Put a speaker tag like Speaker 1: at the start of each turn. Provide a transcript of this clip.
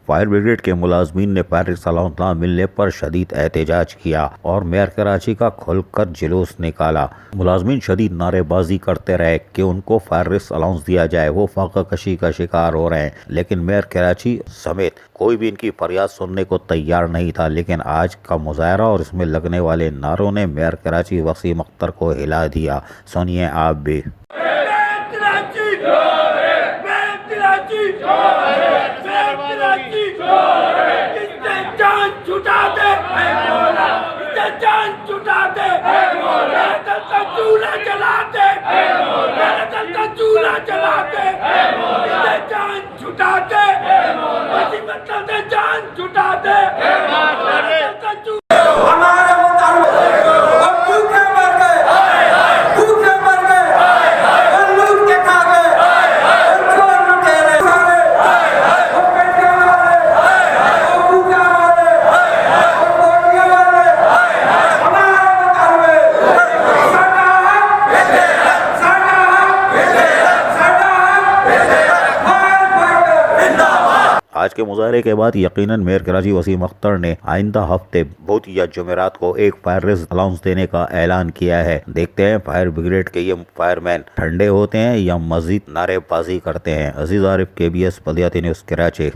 Speaker 1: Fire brigade के मुलाजमीन ने fire allowance न मिलने पर शदीद एहतजाज किया और मेयर कराची का खुलकर जुलूस निकाला। मुलाजमीन शदीद नारेबाजी करते रहे कि उनको फायर अलाउंस दिया जाए, वो फाका कशी का शिकार हो रहे हैं, लेकिन मेयर कराची समेत कोई भी इनकी फरियाद सुनने को तैयार नहीं था। लेकिन आज का मुजाहरा और इसमें लगने वाले नारों ने मेयर कराची वसीम अख्तर को हिला दिया। सुनिए आप भी। आज के मुजाहरे के बाद यकीनन मेयर कराची वसीम अख्तर ने आइंदा हफ्ते बुध या जुमेरात को एक फायर अलाउंस देने का ऐलान किया है। देखते हैं फायर ब्रिगेड के ये फायरमैन ठंडे होते हैं या मजीद नारेबाजी करते हैं। अजीज आरिफ, KBS बल्दियाती न्यूज़, कराची।